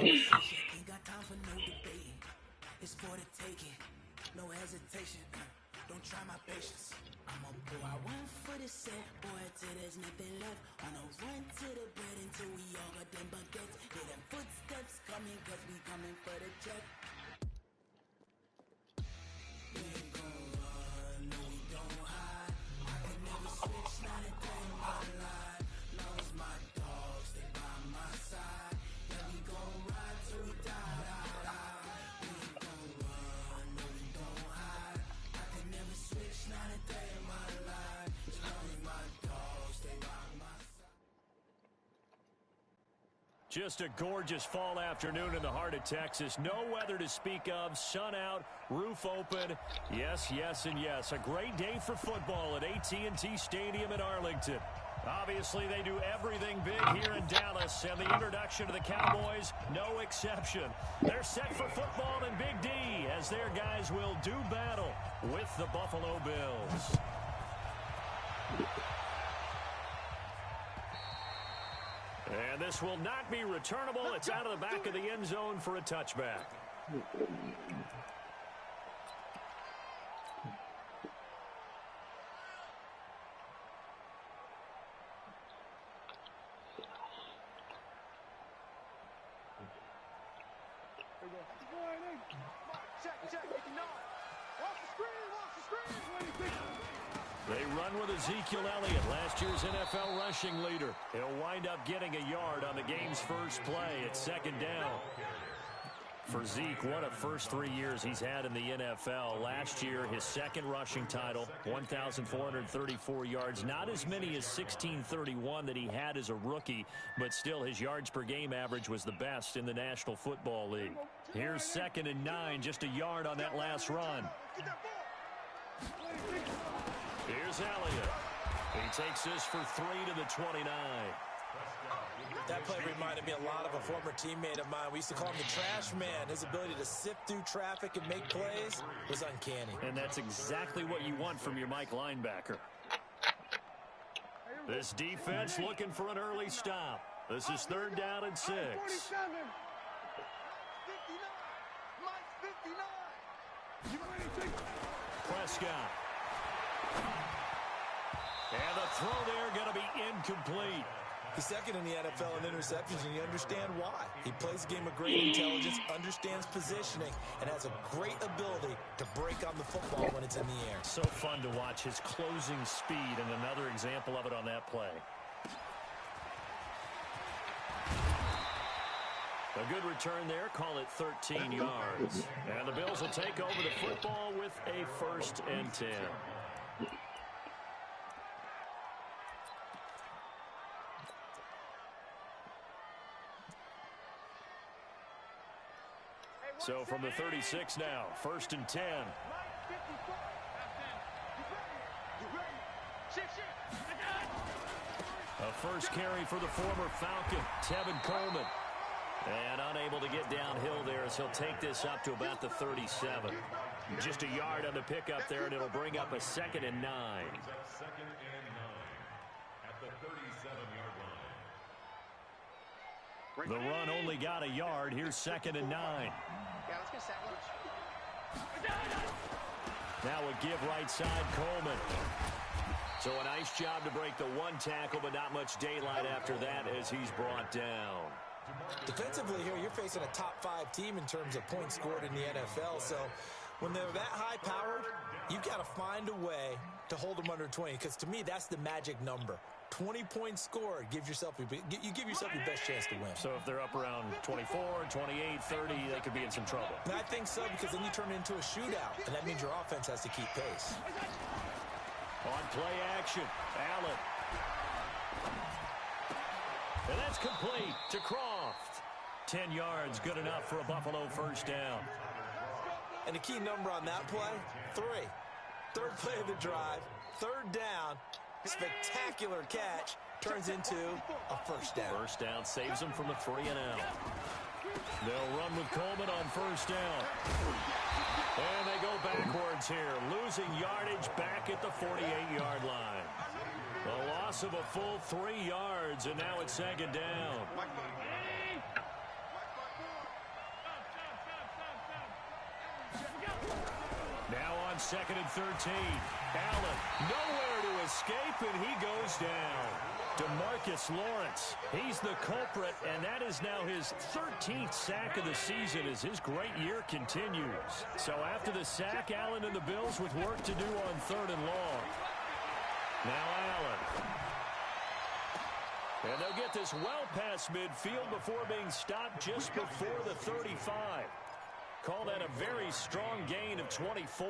Ain't got time for no debating. It's for the taking. No hesitation. Don't try my patience. I'ma pour out one for the set, boy, till there's nothing left. On a run to the bread until we all got them baguettes. Hear them footsteps coming, cause we coming for the check. We ain't gon' run, no we don't hide. I can never switch, not a day in my life. Long as my dogs stay by my side. Yeah, we gon' ride till we die, die, die. We ain't gon' run, no we don't hide. I can never switch, not a day in my life. As long as my dogs stay by my side. Just a gorgeous fall afternoon in the heart of Texas. No weather to speak of. Sun out, roof open. Yes, yes, and yes. A great day for football at AT&T Stadium in Arlington. Obviously, they do everything big here in Dallas, and the introduction to the Cowboys, no exception. They're set for football in Big D as their guys will do battle with the Buffalo Bills. And this will not be returnable. It's out of the back of the end zone for a touchback. They run with Ezekiel Elliott, last year's NFL rushing leader. He'll wind up getting a yard on the game's first play at second down. For Zeke, what a first 3 years he's had in the NFL. Last year, his second rushing title, 1,434 yards. Not as many as 1,631 that he had as a rookie, but still his yards per game average was the best in the National Football League. Here's 2nd and 9, just a yard on that last run. Here's Elliott. He takes this for 3 to the 29. That play reminded me a lot of a former teammate of mine. We used to call him the trash man. His ability to sift through traffic and make plays was uncanny. And that's exactly what you want from your Mike linebacker. This defense looking for an early stop. This is 3rd down and 6. Prescott. And the throw there going to be incomplete. He's second in the NFL in interceptions, and you understand why. He plays a game of great intelligence, understands positioning, and has a great ability to break on the football when it's in the air. So fun to watch his closing speed, and another example of it on that play. A good return there. Call it 13 yards. And the Bills will take over the football with a 1st and 10. So from the 36 now, 1st and 10. A first carry for the former Falcon, Tevin Coleman. And unable to get downhill there as he'll take this up to about the 37. Just a yard on the pickup there, and it'll bring up a 2nd and 9. Second and 9 at the 37-yard line. The run only got a yard. Here's 2nd and 9. Now a give right side, Coleman. So a nice job to break the one tackle, but not much daylight after that as he's brought down. Defensively here, you're facing a top 5 team in terms of points scored in the NFL. So when they're that high-powered, you've got to find a way to hold them under 20. Because to me, that's the magic number. 20 points scored, you give yourself your best chance to win. So if they're up around 24, 28, 30, they could be in some trouble. And I think so, because then you turn it into a shootout, and that means your offense has to keep pace. On play action, Allen. And that's complete to Croft. 10 yards, good enough for a Buffalo 1st down. And the key number on that play, 3. 3rd play of the drive, 3rd down. Spectacular catch turns into a 1st down. 1st down saves them from a 3 and out. They'll run with Coleman on 1st down. And they go backwards here, losing yardage back at the 48-yard line. The loss of a full 3 yards, and now it's 2nd down. on 2nd and 13. Allen nowhere to escape, and he goes down. DeMarcus Lawrence, he's the culprit, and that is now his 13th sack of the season as his great year continues. So after the sack, Allen and the Bills with work to do on 3rd and long. Now Allen. And they'll get this well past midfield before being stopped just before the 35. Call that a very strong gain of 24.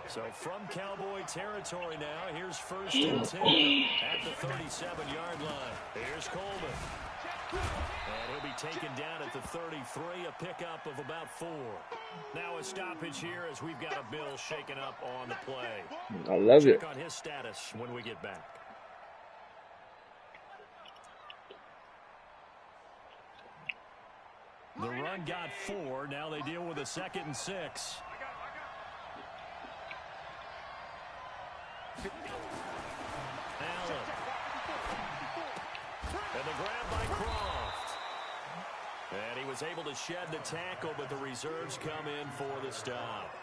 So from Cowboy territory now, here's 1st and 10 at the 37-yard line. Here's Coleman. And he'll be taken down at the 33, a pickup of about 4. Now a stoppage here as we've got a Bill shaken up on the play. I love it. Check on his status when we get back. The run got 4. Now they deal with a 2nd and 6. Allen. And the grab by Croft. And he was able to shed the tackle, but the reserves come in for the stop.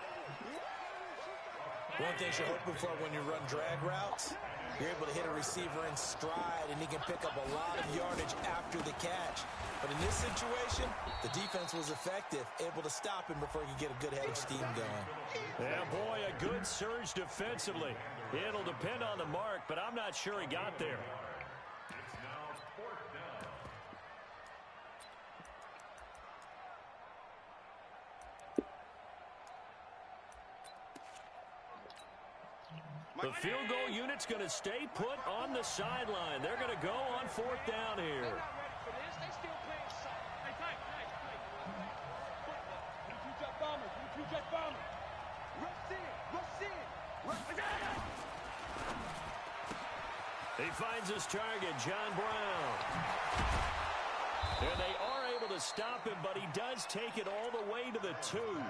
One thing you're hoping for when you run drag routes, you're able to hit a receiver in stride, and he can pick up a lot of yardage after the catch. But in this situation, the defense was effective, able to stop him before he could get a good head of steam going. Yeah, boy, a good surge defensively. It'll depend on the mark, but I'm not sure he got there. It's now 4th down. The field goal unit's going to stay put on the sideline. They're going to go on 4th down here. He finds his target, John Brown. And they are able to stop him, but he does take it all the way to the 2.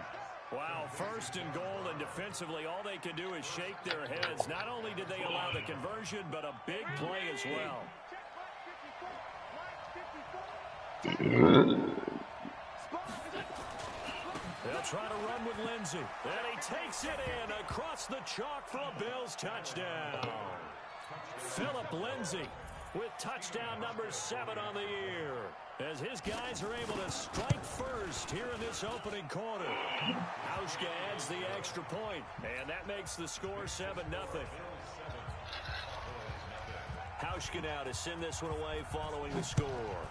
Wow, 1st and goal, and defensively all they can do is shake their heads. Not only did they allow the conversion, but a big play as well. They'll try to run with Lindsey. And he takes it in across the chalk for a Bills touchdown. Philip Lindsey with touchdown number 7 on the year, as his guys are able to strike first here in this opening quarter. Hauschka adds the extra point, and that makes the score 7-0. Hauschka now to send this one away following the score.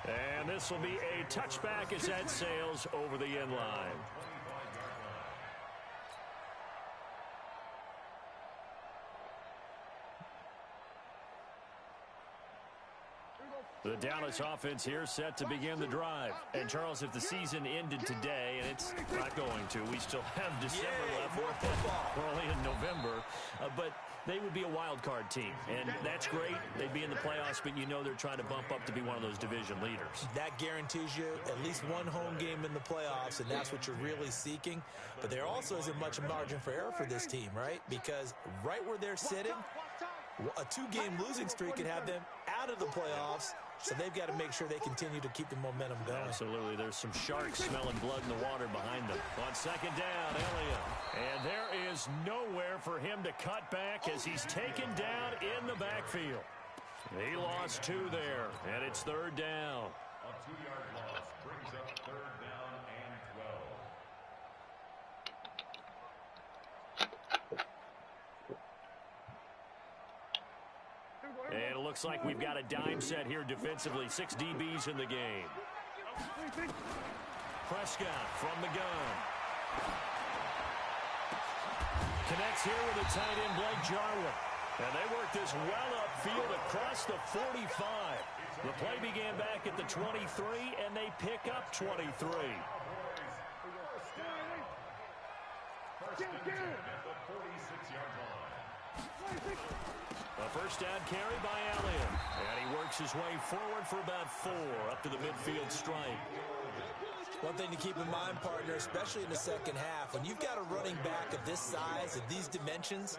And this will be a touchback as that sails over the end line. The Dallas offense here set to begin the drive. And, Charles, if the season ended today, and it's not going to, we still have December left. We're only in November. But they would be a wild card team. And that's great. They'd be in the playoffs, but you know they're trying to bump up to be one of those division leaders. That guarantees you at least one home game in the playoffs, and that's what you're really seeking. But there also isn't much margin for error for this team, right? Because right where they're sitting, a 2-game losing streak could have them out of the playoffs. So they've got to make sure they continue to keep the momentum going. Absolutely. There's some sharks smelling blood in the water behind them. On 2nd down, Elliott. And there is nowhere for him to cut back as he's taken down in the backfield. He lost 2 there, and it's 3rd down. A 2-yard loss brings up 3rd down and 12. And it looks like we've got a dime set here defensively. 6 DBs in the game. Prescott from the gun. Connects here with a tight end, Blake Jarwin. And they work this well upfield across the 45. The play began back at the 23, and they pick up 23. First and 10 at the 46-yard line. A first down carry by Elliott. And he works his way forward for about 4 up to the midfield stripe. One thing to keep in mind, partner, especially in the second half, when you've got a running back of this size, of these dimensions,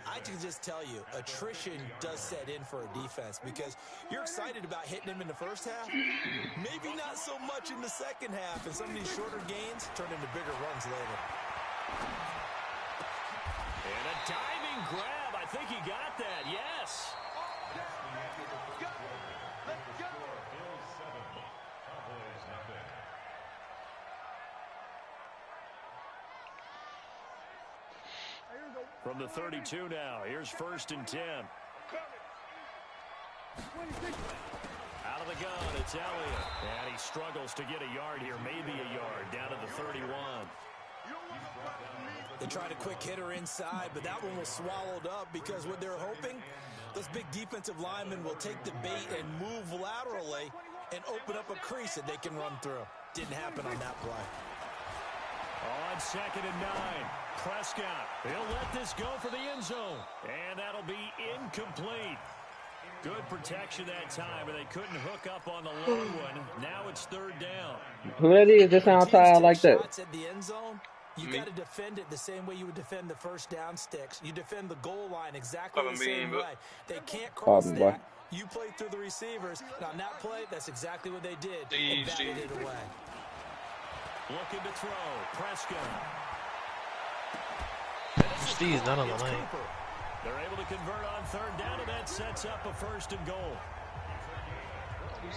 I can just tell you, attrition does set in for a defense because you're excited about hitting him in the first half. Maybe not so much in the second half, and some of these shorter gains turn into bigger runs later. And a diving grab. I think he got that. Yes. From the 32 now, here's 1st and 10. Out of the gun, it's Elliott. And he struggles to get a yard here, maybe a yard, down to the 31. They tried a quick hitter inside, but that one was swallowed up because what they're hoping, those big defensive linemen will take the bait and move laterally and open up a crease that they can run through. Didn't happen on that play. On 2nd and 9, Prescott. He'll let this go for the end zone. And that'll be incomplete. Good protection that time, but they couldn't hook up on the long one. Now it's 3rd down. Who that is? That sound tired like that. Shots at the end zone, you got to defend it the same way you would defend the first down sticks. You defend the goal line exactly the same way. They can't cross that. You play through the receivers. And on that play, that's exactly what they did. And batted it away. Looking to throw. Prescott. Steve's not on the lane. They're able to convert on 3rd down, and that sets up a 1st and goal.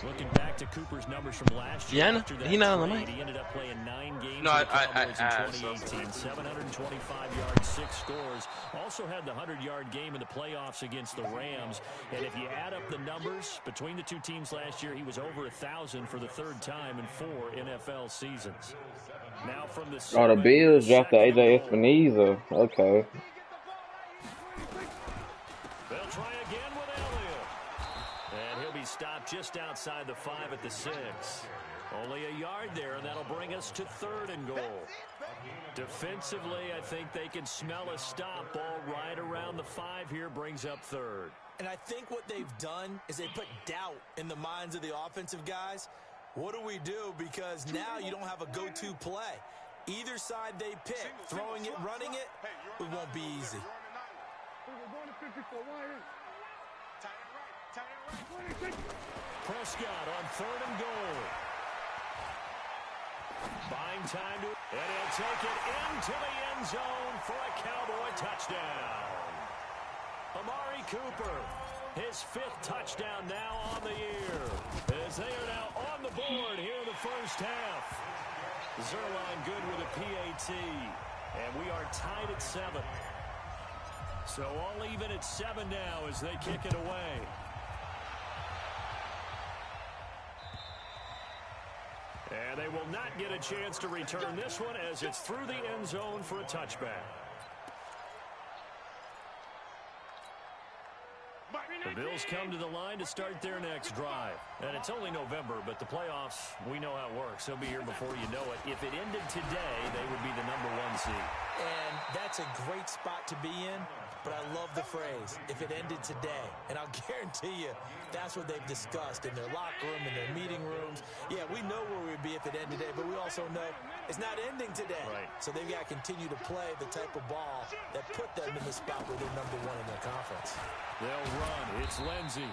Looking back to Cooper's numbers from last year. Yeah, he not on the lane. He ended up playing 9 games No, in 2018. 725 yards, 6 scores. Also had the 100-yard game in the playoffs against the Rams. And if you add up the numbers between the two teams last year, he was over 1,000 for the 3rd time in 4 NFL seasons. Now from the the Bills drafted AJ Espinoza. Okay. They'll try again with Elliott. And he'll be stopped just outside the 5 at the 6. Only a yard there, and that'll bring us to 3rd and goal. Defensively, I think they can smell a stop. Ball right around the 5 here brings up 3rd. And I think what they've done is they put doubt in the minds of the offensive guys. What do we do? Because now you don't have a go-to play. Either side they pick, throwing it, running it, it won't be easy. Prescott on 3rd and goal. Buying time to, and he'll take it into the end zone for a Cowboy touchdown. Amari Cooper, his 5th touchdown now on the year, as they are now on the board here in the first half. Zerline good with a PAT, and we are tied at 7. So all even at 7 now as they kick it away. And they will not get a chance to return this one as it's through the end zone for a touchback. The Bills come to the line to start their next drive. And it's only November, but the playoffs, we know how it works. They'll be here before you know it. If it ended today, they would be the #1 seed. And that's a great spot to be in, but I love the phrase, if it ended today. And I'll guarantee you, that's what they've discussed in their locker room, in their meeting rooms. Yeah, we know where we'd be if it ended today, but we also know it's not ending today. Right. So they've got to continue to play the type of ball that put them in the spot where they're #1 in their conference. They'll run. It's Lindsey.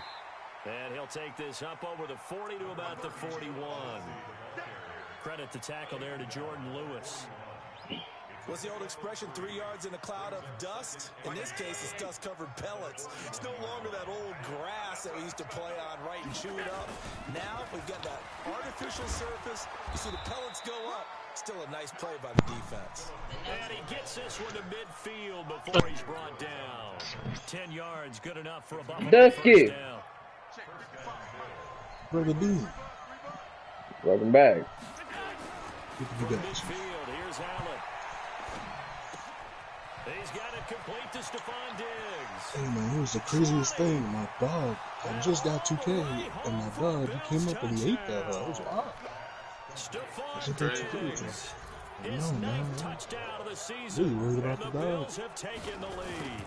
And he'll take this up over the 40 to about the 41. Credit the tackle there to Jordan Lewis. What's the old expression, 3 yards in a cloud of dust? In this case, it's dust-covered pellets. It's no longer that old grass that we used to play on, right, and chew it up. Now we've got that artificial surface. You see the pellets go up. Still a nice play by the defense. And he gets this one to midfield before he's brought down. 10 yards, good enough for a Buffalo Dusky. first down. Brother B. Welcome back. From midfield, here's Allen. He's got it complete to Stephon Diggs. Hey man, here's the craziest thing. My dog, I just got 2K, and my dog, he came up and he ate that. It was wild. Stephon Diggs. His I know, man. 9th touchdown of the season. Really worried about and the the dog. Bills have taken the lead.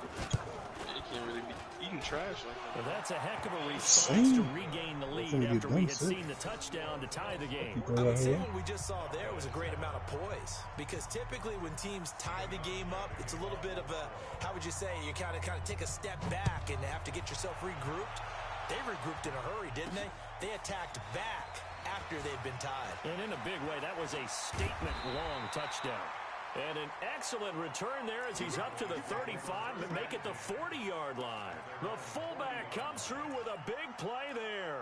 can't really be eating trash like that. Well, that's a heck of a response to regain the lead Finna get after we done, had sis. seen the touchdown to tie the game. Go I would right say here. what we just saw there was a great amount of poise, because typically when teams tie the game up, it's a little bit of a, how would you say, you kind of take a step back and have to get yourself regrouped. They regrouped in a hurry, didn't they? They attacked back after they'd been tied. And in a big way, that was a statement-long touchdown. And an excellent return there as he's up to the 35 and make it the 40-yard line. The fullback comes through with a big play there.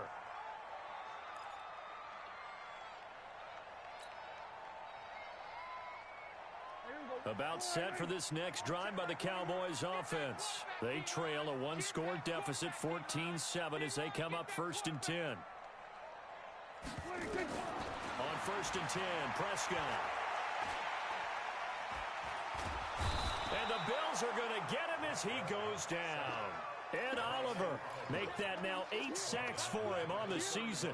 About set for this next drive by the Cowboys offense. They trail a one-score deficit, 14-7, as they come up 1st and 10. On 1st and 10, Prescott. And the Bills are going to get him as he goes down. Ed Oliver make that now 8 sacks for him on the season.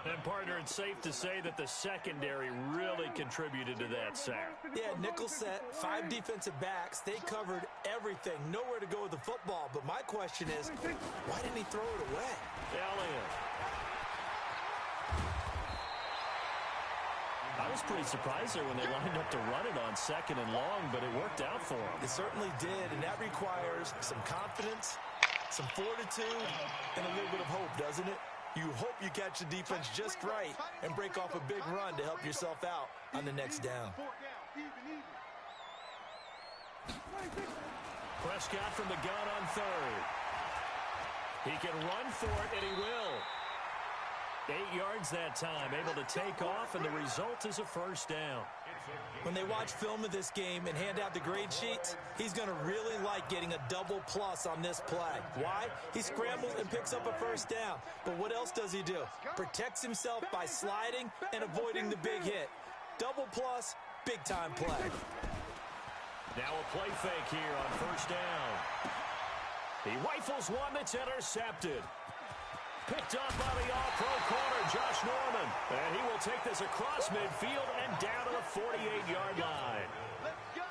And, partner, it's safe to say that the secondary really contributed to that sack. Yeah, nickel set, 5 defensive backs. They covered everything. Nowhere to go with the football. But my question is, why didn't he throw it away? Elliott. I was pretty surprised there when they lined up to run it on 2nd and long, but it worked out for him. It certainly did, and that requires some confidence, some fortitude, and a little bit of hope, doesn't it? You hope you catch the defense just right and break off a big run to help yourself out on the next down. Prescott from the gun on 3rd. He can run for it, and he will. 8 yards that time, able to take off, and the result is a 1st down. When they watch film of this game and hand out the grade sheets, he's going to really like getting a double plus on this play. Why? He scrambles and picks up a 1st down. But what else does he do? Protects himself by sliding and avoiding the big hit. Double plus, big-time play. Now a play fake here on 1st down. He rifles one that's intercepted. Picked up by the all-pro corner, Josh Norman. And he will take this across midfield and down to the 48-yard line.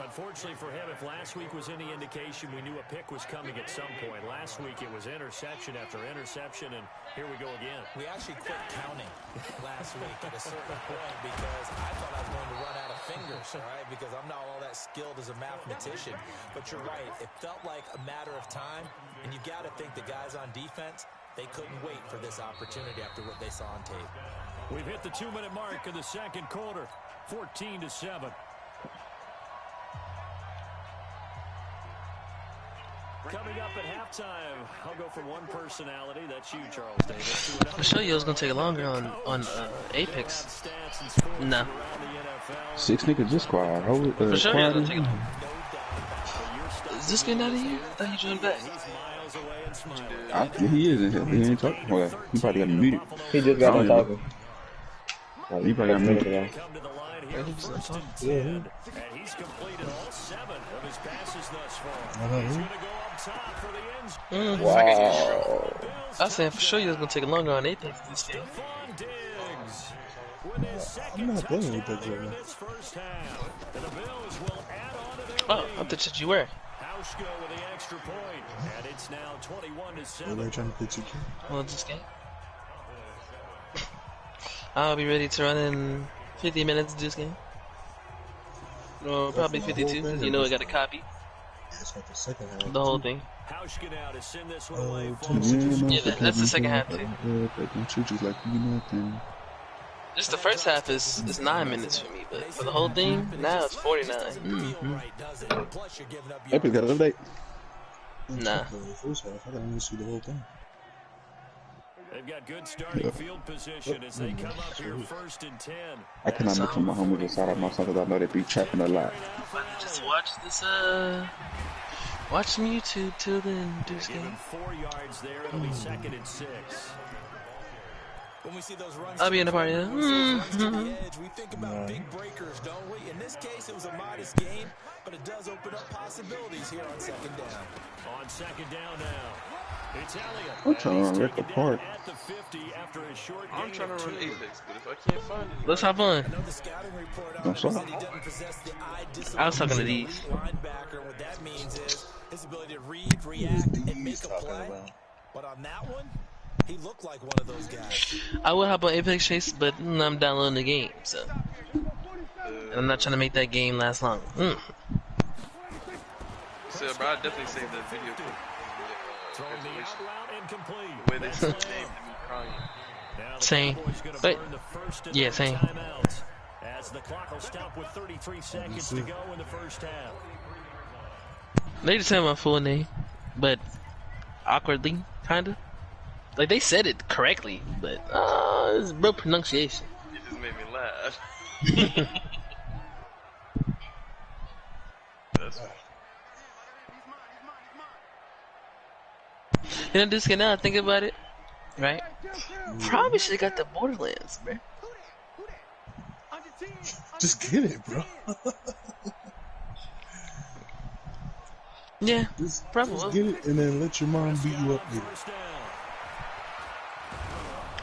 Unfortunately for him, if last week was any indication, we knew a pick was coming at some point. Last week it was interception after interception, and here we go again. We actually quit counting last week at a certain point because I thought I was going to run out of fingers, all right, because I'm not all that skilled as a mathematician. But you're right. It felt like a matter of time, and you got to think the guys on defense, they couldn't wait for this opportunity after what they saw on tape. We've hit the 2-minute mark of the 2nd quarter, 14-7. Coming up at halftime, I'll go from one personality, that's you, Charles Davis, to another. I show you it was gonna take longer on Apex. No. Six niggas just squad. Hold it. For sure, Squad yeah, is- take it. Is this getting out of here? I thought he joined back. He is in here. He ain't talking. Well, he probably got me muted. He just got Oh, on yeah. talking. He probably got me muted. Come to the line here, 1st and 10. And he's completed all 7 of his passes thus far. He's going to go up top for the end zone. Wow. I was saying for sure you was gonna take longer on Apex this game. Stephon Diggs with his I'm not 2nd playing with touchdown that in right this 1st half. And the Bills will add on to their Oh, I lead. thought you were. Hauschka with the extra point, and it's now 21-7. Everybody trying to play 2K. Well, this game. I'll be ready to run in 50 minutes this game. Well, probably 52, because you know I got a copy. Yeah, it's not the second half. The whole thing. Hauschka now to send this one away. Yeah, that's the second half, too. They can treat you like you nothing. Just the first half is 9 minutes for me, but for the whole thing, now it's 49. Epic got an update. Nah. The first half, I didn't even see the whole thing. They've got good starting field position as they come up here 1st and 10. I cannot mention my homies inside of my son because I know they be trapping a lot. Just watch this, watch some YouTube till then, do this Given game. 4 yards there, it'll be 2nd and 6. When we see those runs, I'll be in the party, yeah. runs to the edge, we think about big breakers, don't we? In this case, it was a modest gain, but it does open up possibilities here on 2nd down. On 2nd down now. It's Elliott, I'm and trying he's to rip taken down apart. at the 50 after a short I'm gain trying of to run 2. Apex, but if I can't find it, Let's hop on. I know the scouting report on That's him is all. that he doesn't possess the eye I was discipline talking of to an these. elite linebacker. What that means is his ability to read, Who is react, and D's make a talking play. about? But on that one, he looked like one of those guys. I would hop on Apex Chase, but I'm downloading the game, so. And I'm not trying to make that game last long. So, bro, I definitely saved that video clip. Throwing the out Graduation. route incomplete. The way they That's named Lamb. me crying. Now the Same. Cowboys gonna But- burn the first of yeah, their same. timeouts as the clock will stop with 33 seconds to go in the first half. They just said my full name, but awkwardly, kinda. Like they said it correctly, but it's real pronunciation. You just made me laugh. That's fine. You know, this guy, now I think about it, right? Probably should have got the Borderlands, bro. Just get it, bro. Yeah, Just probably. get it and then let your mom beat you up later. First down.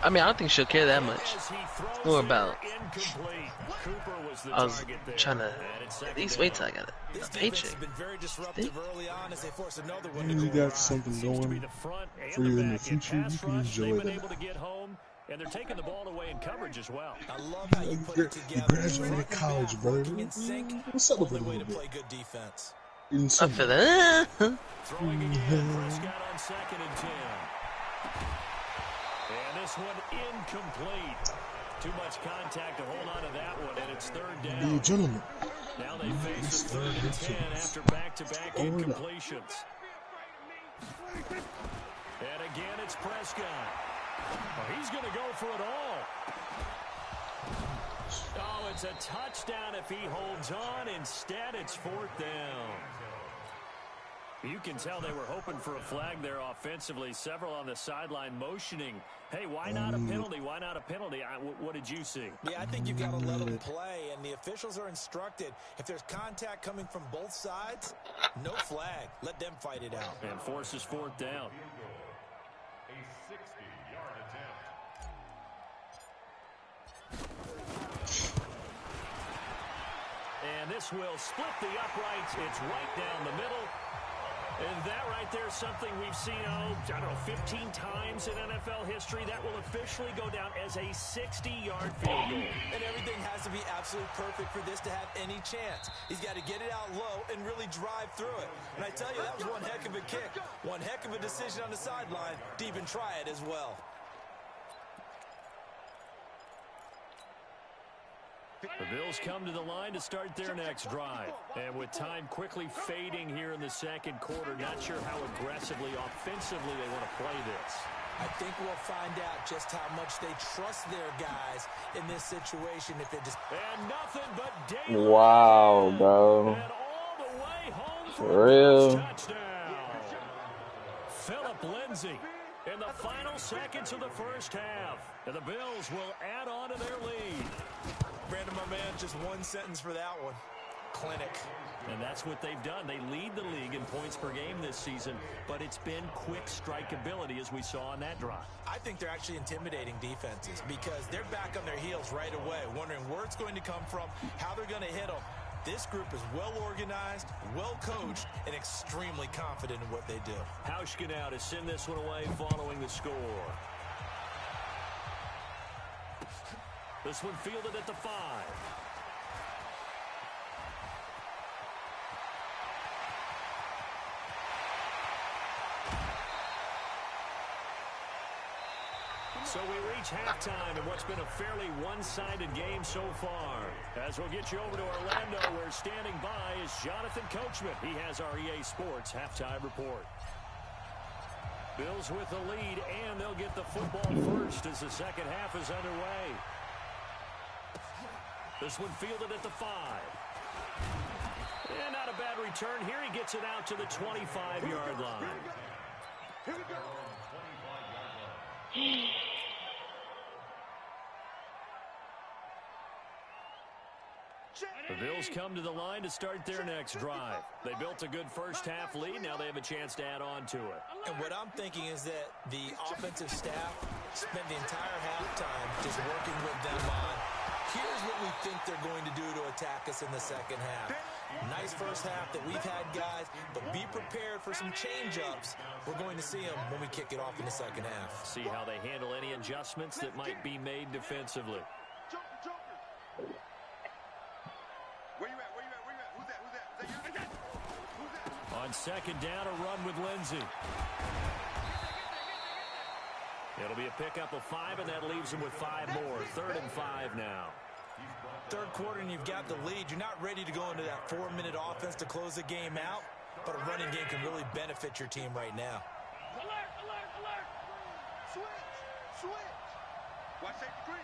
I mean, I don't think she'll care that much. As he throws More it about. incomplete. Cooper was the I was target there. trying to And it's at second least down. wait till I got This a defense paycheck. has been very disruptive early on as they force another one to You go got awry. something Seems to be going the front and for the you in the back in future. pass You can rush. enjoy They've been that. able to get home, and they're taking the ball away in coverage as well. I love how you put it You together. graduated Front and college, back brother. working in sync. Celebrate a Only way little to play bit. good defense. In I some feel that. Throwing again, Prescott on 2nd and 10. And this one incomplete. Too much contact to hold on to that one, and it's 3rd Be a down. gentleman. Now they face a 3rd and 10 after back-to-back Hold up. incompletions. And again, it's Prescott. Oh, he's going to go for it all. Oh, it's a touchdown if he holds on. Instead, it's 4th down. You can tell they were hoping for a flag there offensively. Several on the sideline motioning. Hey, why not a penalty? Why not a penalty? What did you see? Yeah, I think you've got to let them play, and the officials are instructed, if there's contact coming from both sides, no flag. Let them fight it out. And forces 4th down. A 60-yard attempt. And this will split the uprights. It's right down the middle. And that right there is something we've seen, I don't know, 15 times in NFL history. That will officially go down as a 60-yard field goal. And everything has to be absolutely perfect for this to have any chance. He's got to get it out low and really drive through it. And I tell you, that was one heck of a kick. One heck of a decision on the sideline to even try it as well. The Bills come to the line to start their next drive. And with time quickly fading here in the second quarter, not sure how aggressively, offensively they want to play this. I think we'll find out just how much they trust their guys in this situation if they just... And nothing but daylight. Wow, bro. And all the way home For for a real. touchdown. Philip Lindsay in the final seconds of the first half. And the Bills will add on to their lead. Brandon, my man, just one sentence for that one. Clinic. And that's what they've done. They lead the league in points per game this season, but it's been quick strikeability as we saw on that drive. I think they're actually intimidating defenses because they're back on their heels right away, wondering where it's going to come from, how they're going to hit them. This group is well organized, well coached, and extremely confident in what they do. Hauschka now to send this one away following the score. This one fielded at the 5. So we reach halftime in what's been a fairly one-sided game so far. As we'll get you over to Orlando, where standing by is Jonathan Coachman. He has our EA Sports halftime report. Bills with the lead, and they'll get the football first as the second half is underway. This one fielded at the 5. And not a bad return. Here he gets it out to the 25-yard line. The Bills come to the line to start their next drive. They built a good first-half lead. Now they have a chance to add on to it. And what I'm thinking is that the offensive staff spent the entire halftime just working with them on, here's what we think they're going to do to attack us in the second half. Nice first half that we've had, guys, but be prepared for some change-ups. We're going to see them when we kick it off in the second half. See how they handle any adjustments that might be made defensively. Where you at? Who's that? On second down, a run with Lindsey. It'll be a pickup of 5, and that leaves them with 5 more. 3rd and 5 now. Third quarter, and you've got the lead. You're not ready to go into that 4-minute offense to close the game out, but a running game can really benefit your team right now. Alert! Switch! Watch safety creep.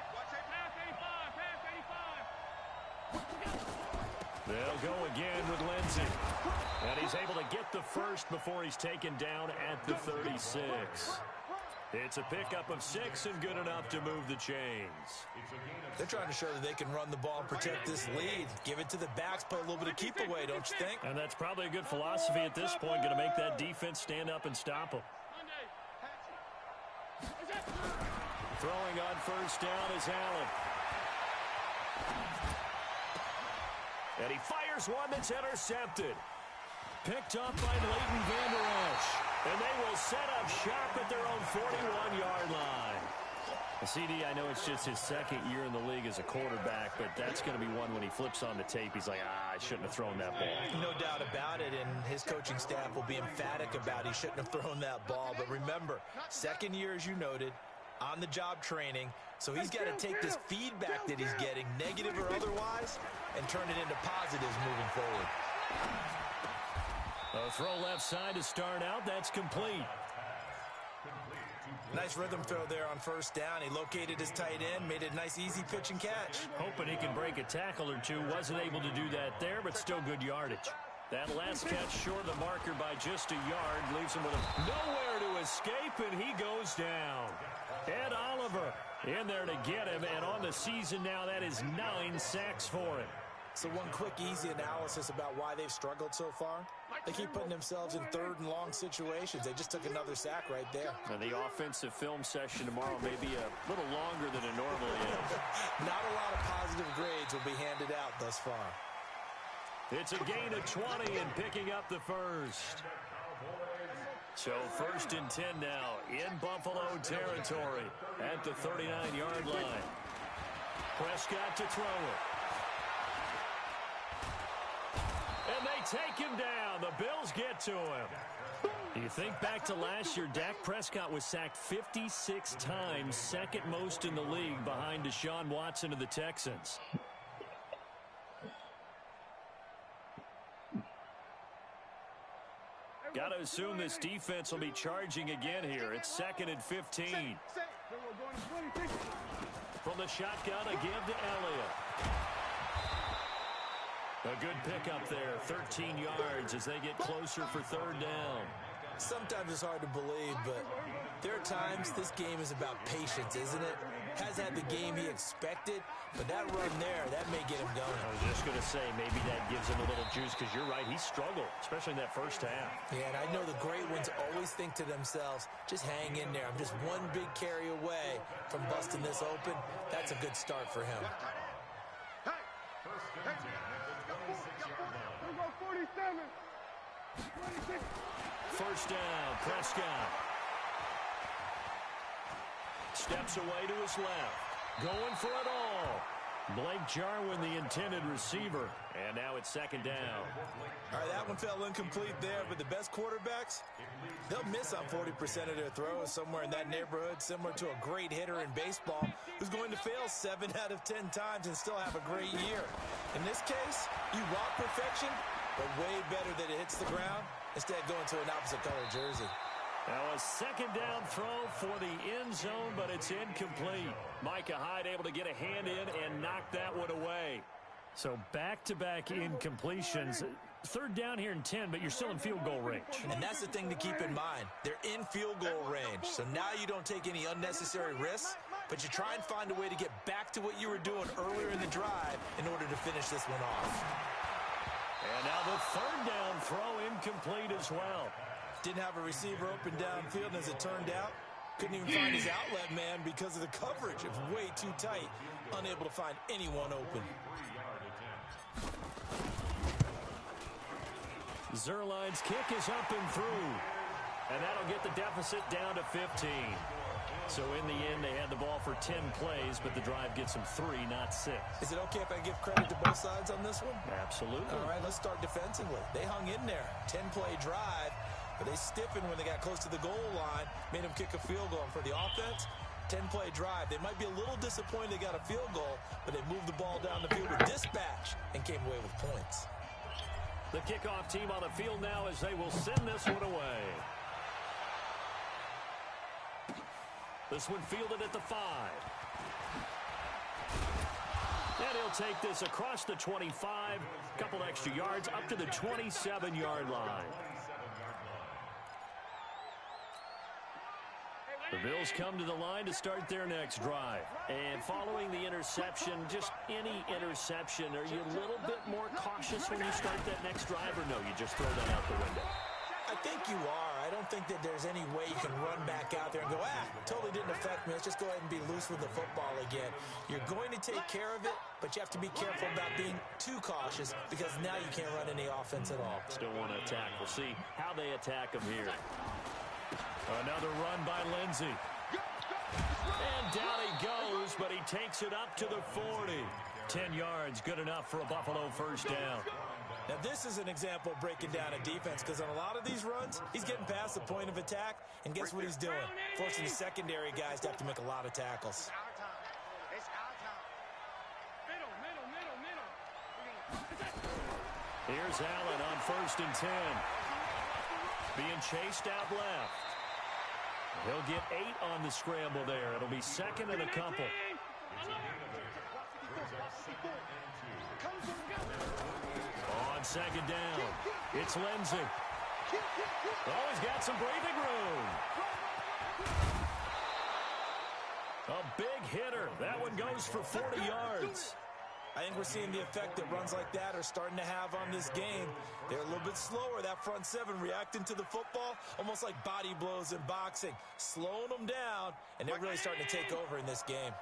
They'll go again with Lindsey. And he's able to get the first before he's taken down at the 36. It's a pickup of 6 and good enough to move the chains. They're trying to show that they can run the ball and protect this lead. Give it to the backs, play a little bit of keep away, don't you think? And that's probably a good philosophy at this point, going to make that defense stand up and stop them. Throwing on first down is Allen. And he fires one that's intercepted. Picked up by Leighton Vander Esch. And they will set up shop at their own 41-yard line. CD, I know it's just his second year in the league as a quarterback, but that's going to be one when he flips on the tape. He's like, I shouldn't have thrown that ball. No doubt about it, and his coaching staff will be emphatic about he shouldn't have thrown that ball. But remember, second year, as you noted, on-the-job training, so he's got to take this feedback that he's getting, negative or otherwise, and turn it into positives moving forward. A throw left side to start out. That's complete. Nice rhythm throw there on first down. He located his tight end, made a nice easy pitch and catch. Hoping he can break a tackle or two. Wasn't able to do that there, but still good yardage. That last catch short of the marker by just a yard leaves him with nowhere to escape, and he goes down. Ed Oliver in there to get him, and on the season now, that is 9 sacks for him. So one quick, easy analysis about why they've struggled so far. They keep putting themselves in 3rd and long situations. They just took another sack right there. And the offensive film session tomorrow may be a little longer than it normally is. Not a lot of positive grades will be handed out thus far. It's a gain of 20 and picking up the first. So 1st and 10 now in Buffalo territory at the 39-yard line. Prescott to throw it. And they take him down. The Bills get to him. You think back to last year, Dak Prescott was sacked 56 times, second most in the league behind Deshaun Watson of the Texans. Got to assume this defense will be charging again here. It's 2nd and 15. From the shotgun, a give to Elliott. A good pickup there, 13 yards as they get closer for 3rd down. Sometimes it's hard to believe, but there are times this game is about patience, isn't it? Has had the game he expected, but that run there, that may get him going. I was just going to say, maybe that gives him a little juice, because you're right, he struggled, especially in that first half. Yeah, and I know the great ones always think to themselves, just hang in there. I'm just one big carry away from busting this open. That's a good start for him. First down, Prescott. Steps away to his left. Going for it all. Blake Jarwin, the intended receiver. And now it's 2nd down. All right, that one fell incomplete there, but the best quarterbacks, they'll miss on 40% of their throws, somewhere in that neighborhood, similar to a great hitter in baseball who's going to fail 7 out of 10 times and still have a great year. In this case, you want perfection, but way better that it hits the ground instead of going to an opposite color jersey. Now a 2nd down throw for the end zone, but it's incomplete. Micah Hyde able to get a hand in and knock that one away. So back-to-back incompletions. 3rd down here in 10, but you're still in field goal range. And that's the thing to keep in mind. They're in field goal range. So now you don't take any unnecessary risks, but you try and find a way to get back to what you were doing earlier in the drive in order to finish this one off. And now the third down throw incomplete as well. Didn't have a receiver open downfield, and as it turned out, couldn't even find his outlet man because of the coverage. It was way too tight, unable to find anyone open. Zuerlein's kick is up and through, and that'll get the deficit down to 15. So in the end, they had the ball for 10 plays, but the drive gets them 3, not 6. Is it okay if I give credit to both sides on this one? Absolutely. All right, let's start defensively. They hung in there. 10-play drive, but they stiffened when they got close to the goal line, made them kick a field goal. And for the offense, 10-play drive. They might be a little disappointed they got a field goal, but they moved the ball down the field with dispatch and came away with points. The kickoff team on the field now as they will send this one away. This one fielded at the 5. And he'll take this across the 25, couple extra yards up to the 27-yard line. The Bills come to the line to start their next drive. And following the interception, just any interception, are you a little bit more cautious when you start that next drive, or no, you just throw that out the window? I think you are. I don't think that there's any way you can run back out there and go, totally didn't affect me. Let's just go ahead and be loose with the football again. You're going to take care of it, but you have to be careful about being too cautious because now you can't run any offense at all. Still want to attack. We'll see how they attack them here. Another run by Lindsey. And down he goes, but he takes it up to the 40. 10 yards, good enough for a Buffalo first down. Now, this is an example of breaking down a defense because on a lot of these runs, he's getting past the point of attack, and guess what he's doing? Forcing the secondary guys to have to make a lot of tackles. Here's Allen on 1st and 10. Being chased out left. He'll get 8 on the scramble there. It'll be 2nd and a couple. On 2nd down, it's Lindsey. Oh, he's got some breathing room. A big hitter. That one goes for 40 yards. I think we're seeing the effect that runs like that are starting to have on this game. They're a little bit slower, that front 7 reacting to the football, almost like body blows in boxing, slowing them down, and they're really starting to take over in this game.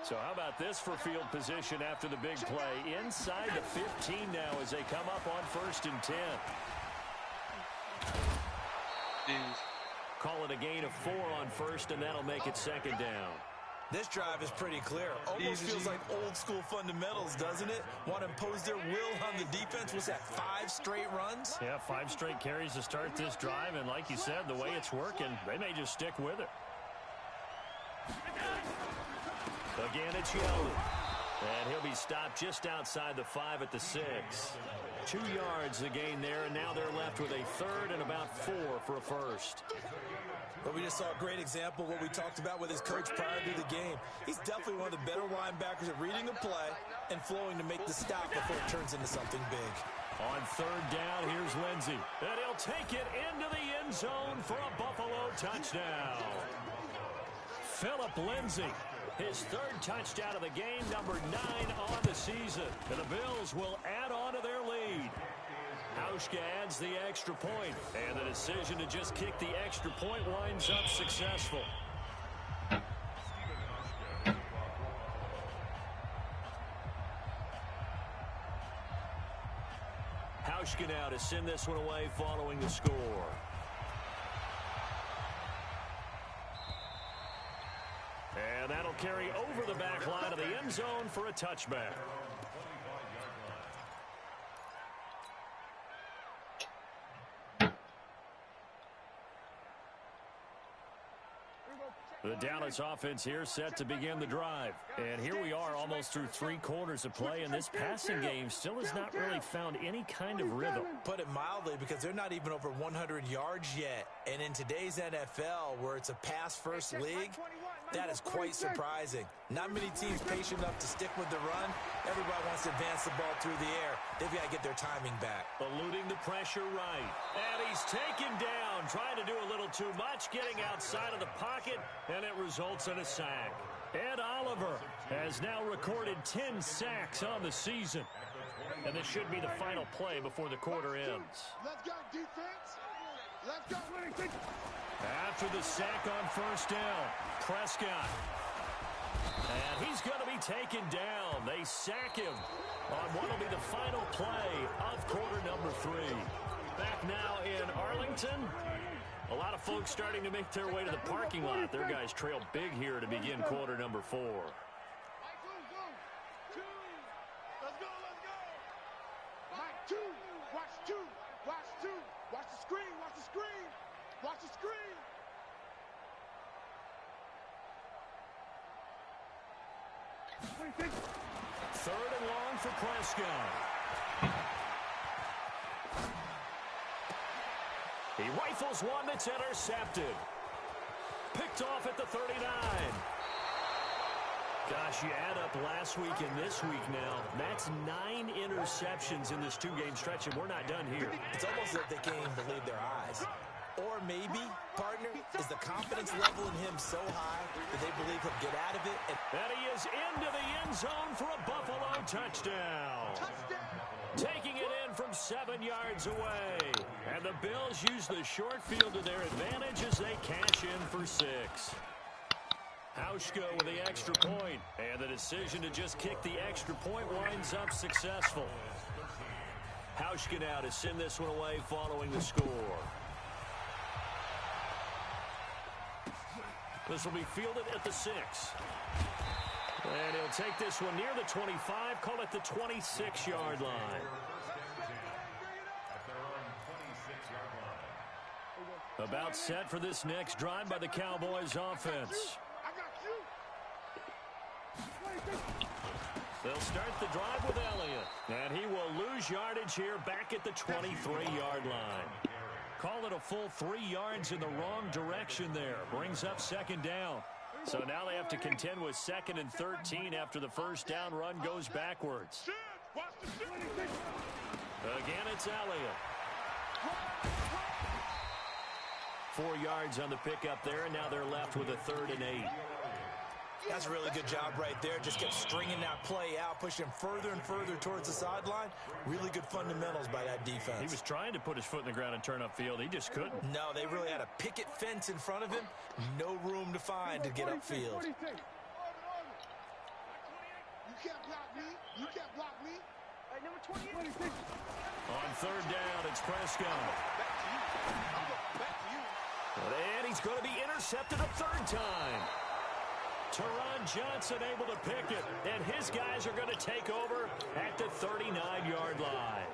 So how about this for field position after the big play? Inside the 15 now as they come up on 1st and 10. Call it a gain of 4 on 1st, and that'll make it 2nd down. This drive is pretty clear. Almost feels like old school fundamentals, doesn't it? Want to impose their will on the defense. Was that 5 straight runs? Yeah, 5 straight carries to start this drive, and like you said, the way it's working, they may just stick with it. Again, it's Yeldon. And he'll be stopped just outside the 5 at the 6. 2 yards the gain there, and now they're left with a 3rd and about 4 for a first. But we just saw a great example of what we talked about with his coach prior to the game. He's definitely one of the better linebackers at reading the play and flowing to make the stop before it turns into something big. On 3rd down, here's Lindsey. And he'll take it into the end zone for a Buffalo touchdown. Philip Lindsey, his 3rd touchdown of the game, number 9 on the season. And the Bills will add on to their lead. Hauschka adds the extra point, and the decision to just kick the extra point winds up successful. Hauschka now to send this one away following the score. And that'll carry over the back line of the end zone for a touchback. The Dallas offense here set to begin the drive. And here we are almost through 3 quarters of play, and this passing game still has not really found any kind of rhythm. Put it mildly, because they're not even over 100 yards yet. And in today's NFL, where it's a pass-first league, that is quite surprising. Not many teams patient enough to stick with the run. Everybody wants to advance the ball through the air. They've got to get their timing back. Eluding the pressure right. And he's taken down, trying to do a little too much, getting outside of the pocket, and it results in a sack. Ed Oliver has now recorded 10 sacks on the season. And this should be the final play before the quarter ends. Let's go, defense. Let's go. After the sack on first down, Prescott. And he's going to be taken down. They sack him on what will be the final play of quarter number 3. Back now in Arlington. A lot of folks starting to make their way to the parking lot. Their guys trail big here to begin quarter number 4. Let's go. Mike, 2. Watch 2. Watch 2. Watch the screen. Watch the screen. Watch the screen. Third and long for Prescott. He rifles one that's intercepted. Picked off at the 39. Gosh, you add up last week and this week now. That's 9 interceptions in this 2-game stretch, and we're not done here. It's almost like they can't even believe their eyes. Or maybe, partner, is the confidence level in him so high that they believe he'll get out of it. And he is into the end zone for a Buffalo touchdown. Taking it in from 7 yards away. And the Bills use the short field to their advantage as they cash in for 6. Hauschka with the extra point. And the decision to just kick the extra point winds up successful. Hauschka now to send this one away following the score. This will be fielded at the 6. And he'll take this one near the 25, call it the 26-yard line. About set for this next drive by the Cowboys offense. They'll start the drive with Elliott. And he will lose yardage here back at the 23-yard line. Call it a full 3 yards in the wrong direction there. Brings up second down. So now they have to contend with 2nd and 13 after the first down run goes backwards. Again, it's Elliott. 4 yards on the pickup there, and now they're left with a 3rd and 8. That's a really good job right there. Just kept stringing that play out, pushing further and further towards the sideline. Really good fundamentals by that defense. He was trying to put his foot in the ground and turn upfield. He just couldn't. No, they really had a picket fence in front of him. No room to find to get upfield. You can't block me. You can't block me. Hey, number 28. On 3rd down, it's Prescott. Back to you. And he's going to be intercepted a 3rd time. Teron Johnson able to pick it, and his guys are going to take over at the 39-yard line.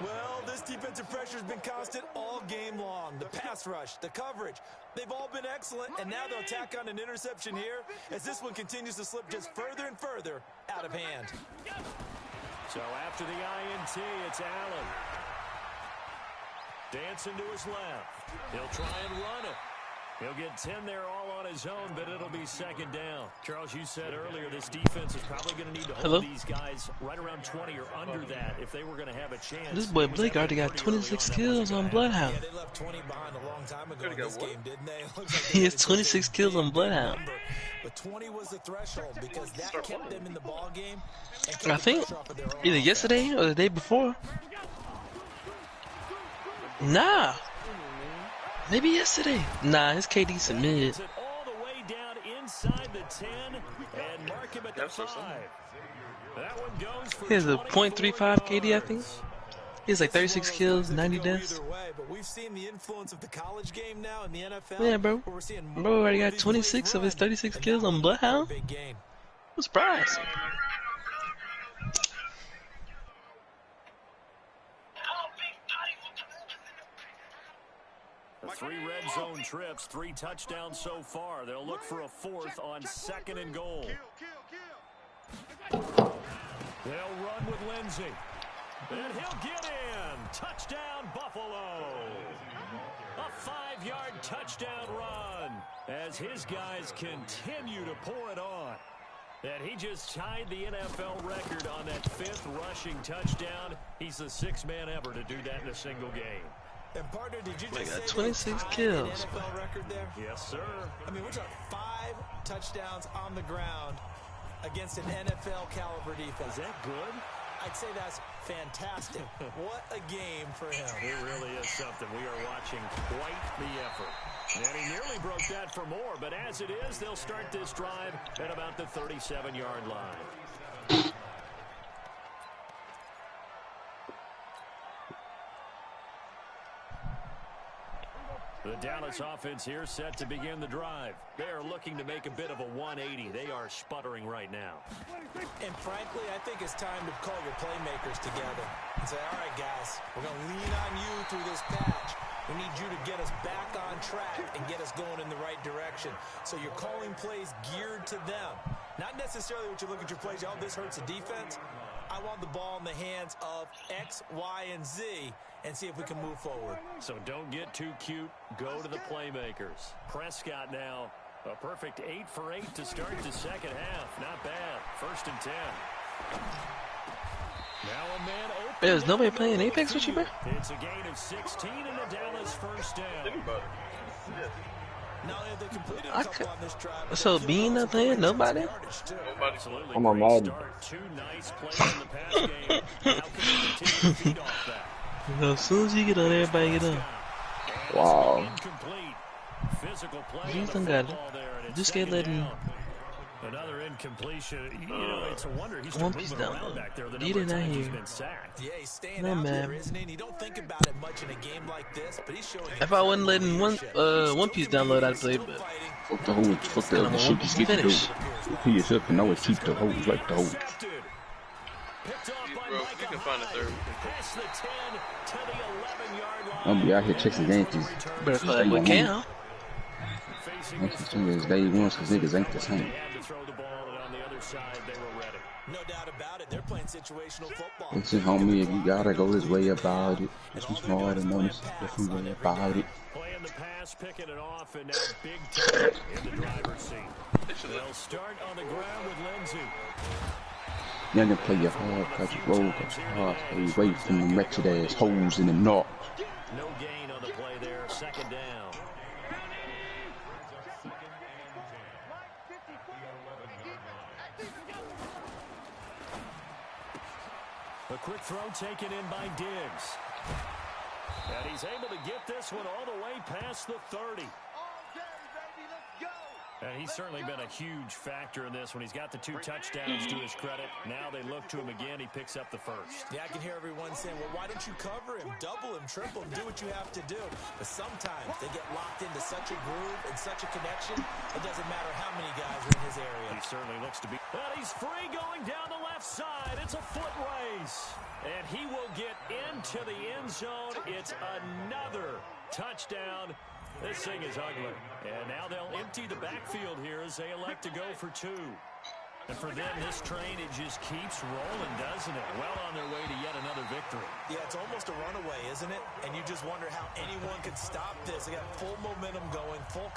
Well, this defensive pressure has been constant all game long. The pass rush, the coverage, they've all been excellent, and now they'll tack on an interception here as this one continues to slip just further and further out of hand. So after the INT, it's Allen. Dancing to his left. He'll try and run it. He'll get 10 there all on his own, but it'll be 2nd down. Charles, you said earlier this defense is probably going to need to hold these guys right around 20 or under that if they were going to have a chance. This boy Blake already got 26 kills on Bloodhound. Yeah, they left 20 behind a long time ago in this game, didn't they? He has 26 kills on Bloodhound. But 20 was the threshold because that kept them in the ball game. I think either yesterday or the day before. Nah. Maybe yesterday. Nah, his KD submitted. All the way down inside the 10 and mark him at the 5. That one goes for He has a .35 KD, I think. He has like 36 kills, 90 deaths. But we've seen the influence of the college game now in the NFL. Yeah, bro. Bro already got 26 of his 36 kills on Bloodhound. I'm surprised. The 3 red zone trips, 3 touchdowns so far. They'll look for a 4th on 2nd and goal. They'll run with Lindsey. And he'll get in. Touchdown, Buffalo. A 5-yard touchdown run as his guys continue to pour it on. And he just tied the NFL record on that 5th rushing touchdown. He's the 6th man ever to do that in a single game. And partner, did you They just got say 26 kills. the NFL record there? Yes, sir. I mean, we're talking 5 5 touchdowns on the ground against an NFL caliber defense. Is that good? I'd say that's fantastic. What a game for him. It really is something. We are watching quite the effort. And he nearly broke that for more, but as it is, they'll start this drive at about the 37-yard line. The Dallas offense here set to begin the drive. They are looking to make a bit of a 180. They are sputtering right now. And frankly, I think it's time to call your playmakers together and say, all right, guys, we're going to lean on you through this patch. We need you to get us back on track and get us going in the right direction. So you're calling plays geared to them. Not necessarily what you look at your plays, oh, this hurts the defense. I want the ball in the hands of X, Y, and Z and see if we can move forward. So don't get too cute. Go to the playmakers. Prescott now, a perfect 8 for 8 to start the second half. Not bad. 1st and 10. Now a man open. There's nobody playing Apex with you, bro? It's a gain of 16 and a Dallas first down. So Bean not playing? Nobody? I'm on Madden. As soon as you get on, everybody get on. Wow. You don't got it. Just get letting. Another incompletion. You know, it's a wonder he's One piece moving down. around back there. The You number of did not times he's hear. been sacked. Yeah, he's staying No, out man. there, isn't he? And you don't think about it much in a game like this, but he's showing. If I wasn't letting One Piece download, I'd play, but Fuck the hoes. Fuck the shit you skip to do. finish. Repeat yourself and always keep the hoes like the hoes. Picked off by Bro, if you can find a third. past the 10 to the 11-yard line. I'm gonna be out here chasing Yankees. better play with Cam. Yankees two is day ones because niggas ain't the same. They had to throw the ball, and on the other side, they were ready. No doubt about it. They're playing situational football. Listen, homie, if you gotta go this way about it, if you smart and honest, different way about it. Playing the pass, picking it off, and now big time in the driver's seat. They'll start on the ground with Lindsey. Y'all can play your hard, cut your roll, cut your hard, stay away from them wretched ass hoes in the north. No gain on the play there. 2nd down. A quick throw taken in by Diggs. And he's able to get this one all the way past the 30. And he's certainly been a huge factor in this when he's got the 2 touchdowns to his credit. Now they look to him again. He picks up the first. Yeah, I can hear everyone saying, well, why don't you cover him, double him, triple him, do what you have to do. But sometimes they get locked into such a groove and such a connection, it doesn't matter how many guys are in his area. He certainly looks to be. And he's free going down the left side. It's a foot race. And he will get into the end zone. It's another touchdown. This thing is ugly. And now they'll empty the backfield here as they elect to go for 2. And for them, this train, it just keeps rolling, doesn't it? Well on their way to yet another victory. Yeah, it's almost a runaway, isn't it? And you just wonder how anyone could stop this. They got full momentum going, full